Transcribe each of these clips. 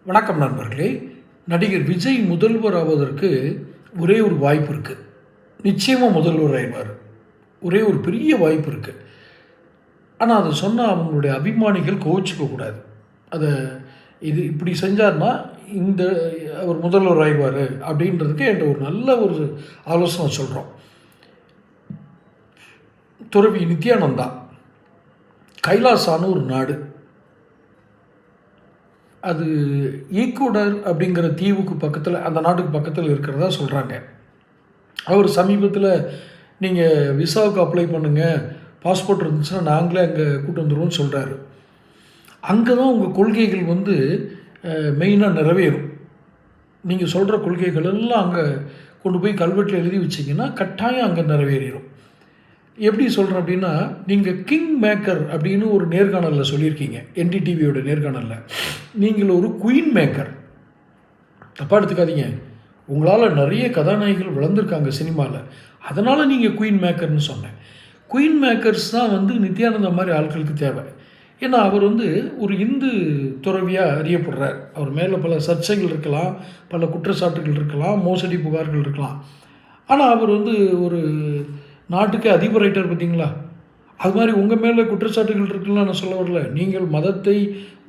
வணக்கம் நண்பர்களே. நடிகர் விஜய் முதல்வர் ஆவதற்கு ஒரே ஒரு வாய்ப்பு இருக்குது. நிச்சயமாக முதல்வர் ஆயிடுவார். ஒரே ஒரு பெரிய வாய்ப்பு இருக்குது. ஆனால் அதை சொன்னால் அவங்களுடைய அபிமானிகள் கோவிச்சுக்கக்கூடாது. அதை இது இப்படி செஞ்சார்னா இந்த அவர் முதல்வர் ஆயிடுவார் அப்படின்றதுக்கு என்கிட்ட ஒரு நல்ல ஒரு ஆலோசனை சொல்கிறோம். துறவி நித்யானந்தா கைலாசான ஒரு நாடு, அது ஈக்குவடர் அப்படிங்கிற தீவுக்கு பக்கத்தில், அந்த நாட்டுக்கு பக்கத்தில் இருக்கிறதா சொல்கிறாங்க. அவர் சமீபத்தில் நீங்கள் விசாவுக்கு அப்ளை பண்ணுங்கள், பாஸ்போர்ட் இருந்துச்சுன்னா நாங்களே அங்கே கூட்டு வந்துடுவோம்னு சொல்கிறாரு. அங்கே தான் உங்கள் கொள்கைகள் மெயினாக நிறைவேறும். நீங்கள் சொல்கிற கொள்கைகள் எல்லாம் அங்கே கொண்டு போய் கல்வெட்டில் எழுதி வச்சிங்கன்னா கட்டாயம் அங்கே நிறைவேறிடும். எப்படி சொல்கிறேன் அப்படின்னா, நீங்கள் கிங் மேக்கர் அப்படின்னு ஒரு நேர்காணலில் சொல்லியிருக்கீங்க, என்டிடிவியோட நேர்காணலில். நீங்கள் ஒரு குயின் மேக்கர். தப்பாக எடுத்துக்காதீங்க. உங்களால் நிறைய கதாநாயகிகள் வளர்ந்துருக்காங்க சினிமாவில், அதனால் நீங்கள் குயின் மேக்கர்னு சொன்னேன். குயின் மேக்கர்ஸ் தான் நித்யானந்தா மாதிரி ஆட்களுக்கு தேவை. ஏன்னா அவர் ஒரு இந்து துறவியாக அறியப்படுறார். அவர் மேலே பல சர்ச்சைகள் இருக்கலாம், பல குற்றச்சாட்டுகள் இருக்கலாம், மோசடி புகார்கள் இருக்கலாம். ஆனால் அவர் ஒரு நாட்டுக்கு அதிபரைட்டர் பார்த்தீங்களா? அது மாதிரி உங்கள் மேலே குற்றச்சாட்டுகள் இருக்குன்னு நான் சொல்ல வரல. நீங்கள் மதத்தை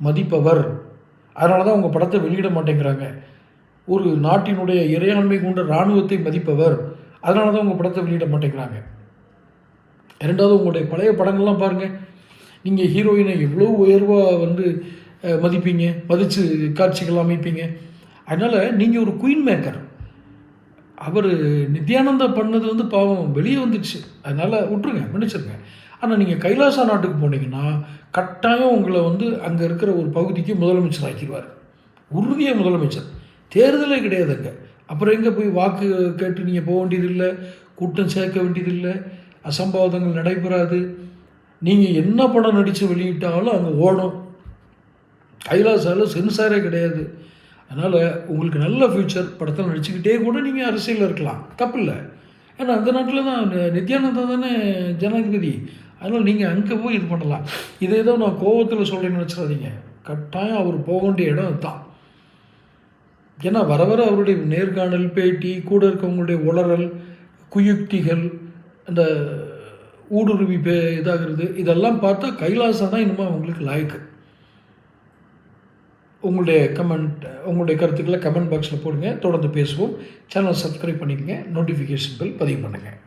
மதிப்பவர், அதனால தான் உங்கள் படத்தை வெளியிட மாட்டேங்கிறாங்க. ஒரு நாட்டினுடைய இறையாண்மை கொண்ட இராணுவத்தை மதிப்பவர், அதனால தான் உங்கள் படத்தை வெளியிட மாட்டேங்கிறாங்க. இரண்டாவது, உங்களுடைய பழைய படங்கள்லாம் பாருங்கள். நீங்கள் ஹீரோயினை எவ்வளோ உயர்வாக மதிப்பீங்க, மதித்து காட்சிகள் அமைப்பீங்க. அதனால் நீங்கள் ஒரு குயின் மேக்கர். அவர் நித்யானந்தா பண்ணது பாவம் வெளியே வந்துடுச்சு, அதனால் விட்டுருங்க, மன்னிச்சிருங்க. ஆனால் நீங்கள் கைலாசா நாட்டுக்கு போனீங்கன்னா கட்டாயம் உங்களை அங்கே இருக்கிற ஒரு பகுதிக்கு முதலமைச்சர் ஆக்கிடுவார். உறுதியாக முதலமைச்சர். தேர்தலே கிடையாது அங்கே. அப்புறம் எங்கே போய் வாக்கு கேட்டு நீங்கள் போக வேண்டியதில்லை, கூட்டம் சேர்க்க வேண்டியதில்லை, அசம்பாவிதங்கள் நடைபெறாது. நீங்கள் என்ன படம் நடித்து வெளியிட்டாலும் அங்கே ஓடும். கைலாசாவில் சென்சாரே கிடையாது. அதனால் உங்களுக்கு நல்ல ஃப்யூச்சர். படத்தில் நடிச்சுக்கிட்டே கூட நீங்கள் அரசியலில் இருக்கலாம், தப்பு இல்லை. ஏன்னா அந்த நாட்டில் தான் நித்யானந்தா தானே ஜனாதிபதி. அதனால் நீங்கள் அங்கே போய் இது பண்ணலாம். இதே தான் நான் கோவத்தில் சொல்கிறேன்னு வச்சிடாதீங்க. கட்டாயம் அவர் போக வேண்டிய இடம் அதுதான். ஏன்னா வர வர அவருடைய நேர்காணல், பேட்டி, கூட இருக்கவங்களுடைய உளறல், குயுக்திகள், அந்த ஊடுருவி இதாகிறது, இதெல்லாம் பார்த்தா கைலாசா தான் இனிமேல் அவங்களுக்கு லாய்க்கு. உங்களுடைய கருத்துக்களை கமெண்ட் பாக்ஸில் போடுங்க. தொடர்ந்து பேசுவோம். சேனல் சப்ஸ்கிரைப் பண்ணிக்கங்க. நோட்டிஃபிகேஷன் பெல் பதிவு பண்ணுங்கள்.